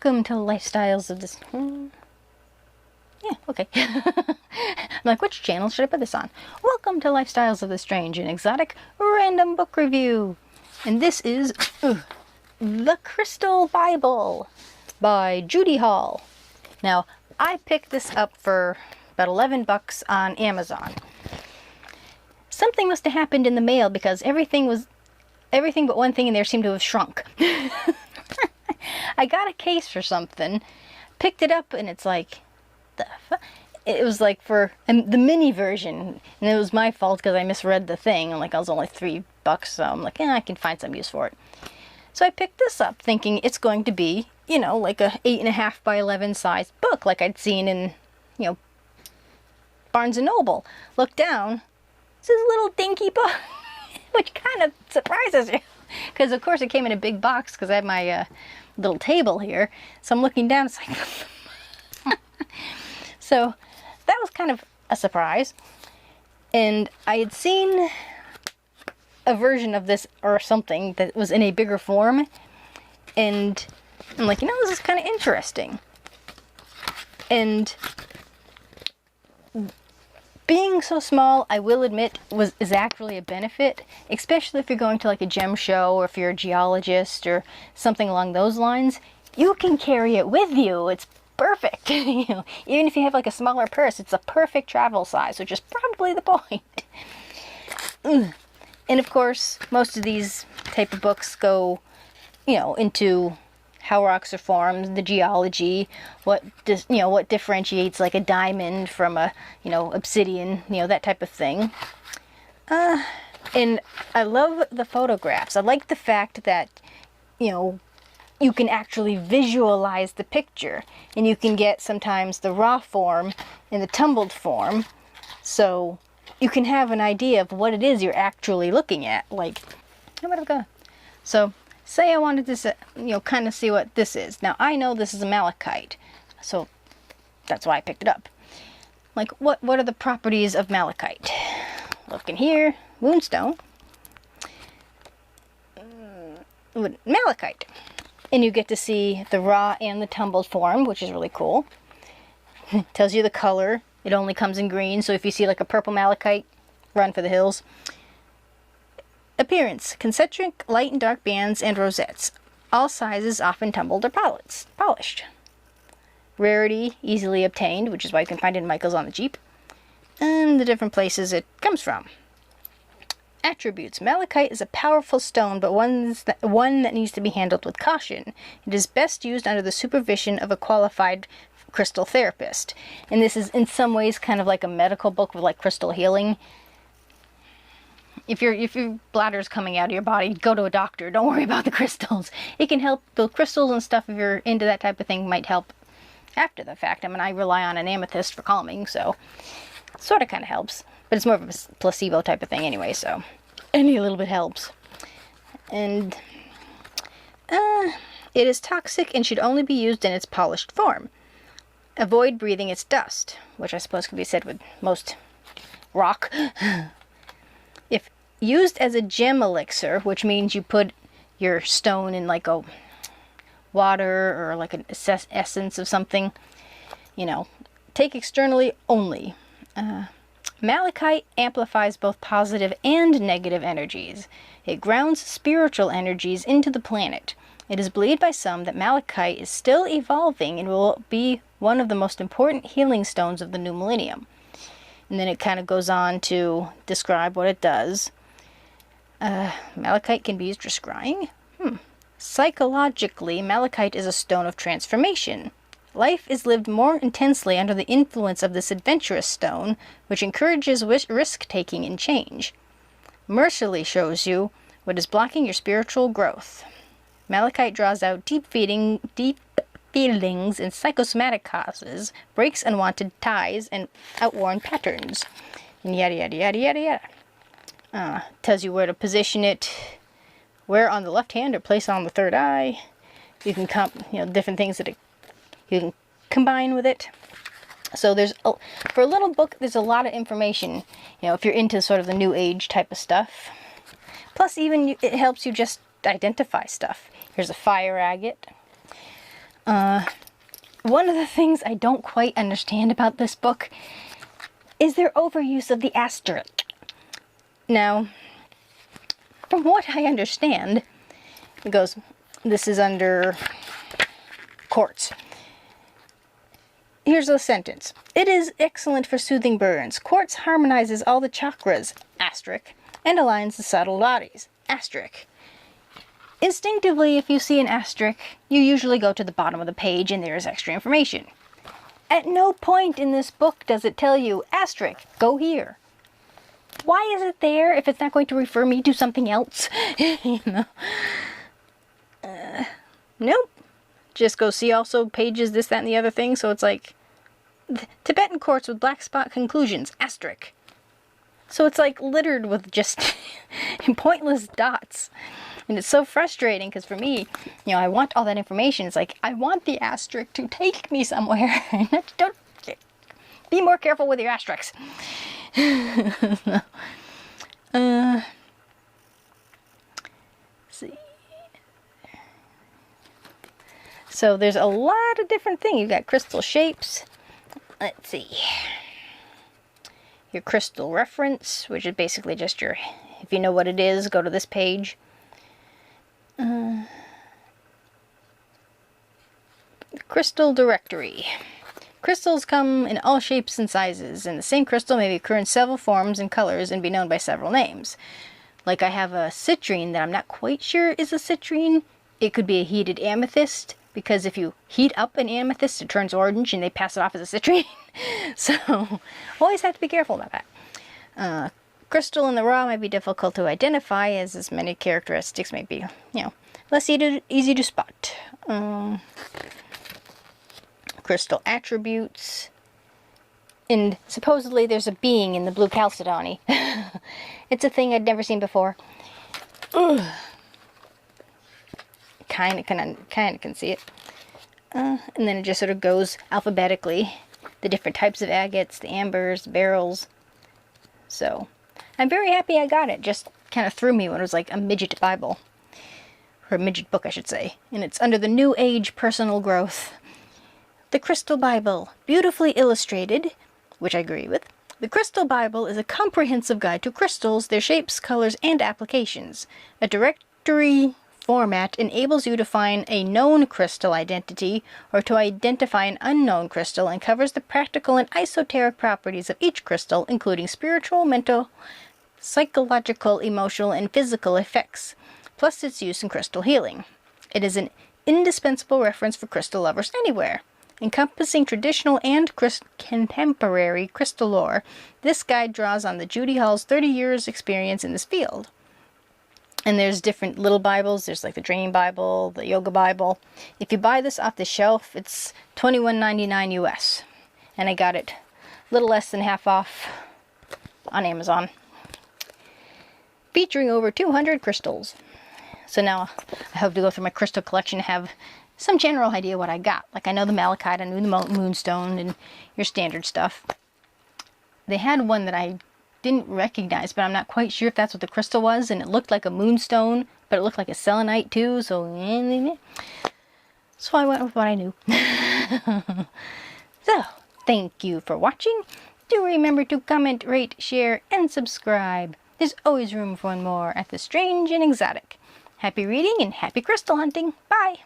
Welcome to Lifestyles of this... Yeah, okay. I'm like, which channel should I put this on? Welcome to Lifestyles of the Strange and Exotic Random Book Review. And this is The Crystal Bible by Judy Hall. Now, I picked this up for about 11 bucks on Amazon. Something must have happened in the mail because everything but one thing in there seemed to have shrunk. I got a case for something, picked it up, and it's like, it was like for the mini version, and it was my fault because I misread the thing, and like I was only $3, so I'm like, I can find some use for it. So I picked this up thinking it's going to be, you know, like a 8.5 by 11 size book like I'd seen in, you know, Barnes & Noble. Look down, it's this little dinky book, which kind of surprises you. Because, of course, it came in a big box because I have my little table here. So I'm looking down, it's like... So that was kind of a surprise. And I had seen a version of this or something that was in a bigger form. And I'm like, you know, this is kind of interesting. And... being so small, I will admit, is actually a benefit, especially if you're going to like a gem show or if you're a geologist or something along those lines. You can carry it with you. It's perfect. You know, even if you have like a smaller purse, it's a perfect travel size, which is probably the point. And of course, most of these type of books go, you know, into how rocks are formed, the geology, what differentiates like a diamond from a, you know, obsidian, you know, that type of thing. And I love the photographs. I like the fact that, you know, you can actually visualize the picture, and you can get sometimes the raw form and the tumbled form, so you can have an idea of what it is you're actually looking at. Like, how about I go? So. Say I wanted to, you know, kind of see what this is. Now, I know this is a malachite, so that's why I picked it up. Like, what are the properties of malachite? Look in here, moonstone, malachite. And you get to see the raw and the tumbled form, which is really cool. Tells you the color. It only comes in green, so if you see like a purple malachite, run for the hills. Appearance: concentric light and dark bands and rosettes. All sizes, often tumbled or polished. Rarity: easily obtained, which is why you can find it in Michael's on the Jeep. And the different places it comes from. Attributes: malachite is a powerful stone, but one that needs to be handled with caution. It is best used under the supervision of a qualified crystal therapist. And this is in some ways kind of like a medical book with like crystal healing. If your bladder's coming out of your body, go to a doctor. Don't worry about the crystals. It can help. The crystals and stuff, if you're into that type of thing, might help after the fact. I mean, I rely on an amethyst for calming, so it sort of kind of helps. But it's more of a placebo type of thing anyway, so any little bit helps. And it is toxic and should only be used in its polished form. Avoid breathing its dust, which I suppose can be said with most rock. If used as a gem elixir, which means you put your stone in like a water or like an essence of something, you know, take externally only. Malachite amplifies both positive and negative energies. It grounds spiritual energies into the planet. It is believed by some that malachite is still evolving and will be one of the most important healing stones of the new millennium. And then it kind of goes on to describe what it does. Malachite can be used for scrying. Psychologically, malachite is a stone of transformation. Life is lived more intensely under the influence of this adventurous stone, which encourages risk-taking and change. Mercilessly shows you what is blocking your spiritual growth. Malachite draws out deep feelings and psychosomatic causes, breaks unwanted ties, and outworn patterns. And yada yada yada yada yada. Tells you where to position it, where on the left hand or place on the third eye. You can different things that you can combine with it. So for a little book, there's a lot of information, you know, if you're into sort of the new age type of stuff. Plus, even it helps you just identify stuff. Here's a fire agate. One of the things I don't quite understand about this book is their overuse of the asterisk. Now, from what I understand, it goes, this is under quartz. Here's a sentence. It is excellent for soothing burns. Quartz harmonizes all the chakras, asterisk, and aligns the subtle bodies, asterisk. Instinctively, if you see an asterisk, you usually go to the bottom of the page and there is extra information. At no point in this book does it tell you, asterisk, go here. Why is it there if it's not going to refer me to something else? You know? Nope. Just go see also pages, this, that, and the other thing. So it's like, Tibetan quartz with black spot conclusions, asterisk. So it's like littered with just pointless dots. And it's so frustrating because for me, you know, I want all that information. It's like, I want the asterisk to take me somewhere. Don't be more careful with your asterisks. See. So there's a lot of different things. You've got crystal shapes. Let's see. Your crystal reference, which is basically just your, if you know what it is, go to this page. Crystal directory. Crystals come in all shapes and sizes, and the same crystal may occur in several forms and colors and be known by several names. Like I have a citrine that I'm not quite sure is a citrine. It could be a heated amethyst, because if you heat up an amethyst, it turns orange and they pass it off as a citrine. So, always have to be careful about that. Crystal in the raw might be difficult to identify, as many characteristics may be, you know, less easy to spot. Crystal attributes. And supposedly there's a being in the blue chalcedony. It's a thing I'd never seen before. Kind of can see it. And then it just sort of goes alphabetically. The different types of agates, the ambers, the beryls. So, I'm very happy I got it. Just kind of threw me when it was like a midget Bible. Or a midget book, I should say. And it's under the New Age Personal Growth. The Crystal Bible, beautifully illustrated, which I agree with. The Crystal Bible is a comprehensive guide to crystals, their shapes, colors, and applications. A directory format enables you to find a known crystal identity or to identify an unknown crystal and covers the practical and esoteric properties of each crystal, including spiritual, mental, psychological, emotional, and physical effects, plus its use in crystal healing. It is an indispensable reference for crystal lovers anywhere. Encompassing traditional and contemporary crystal lore, this guide draws on the Judy Hall's 30 years experience in this field. And there's different little Bibles. There's like the Dream Bible, the Yoga Bible. If you buy this off the shelf, it's $21.99 US. And I got it a little less than half off on Amazon. Featuring over 200 crystals. So now I hope to go through my crystal collection and have some general idea what I got. Like I know the malachite, I knew the moonstone, and your standard stuff. They had one that I didn't recognize, but I'm not quite sure if that's what the crystal was, and it looked like a moonstone, but it looked like a selenite too, so I went with what I knew. So, thank you for watching. Do remember to comment, rate, share, and subscribe. There's always room for one more at The Strange and Exotic. Happy reading and happy crystal hunting. Bye!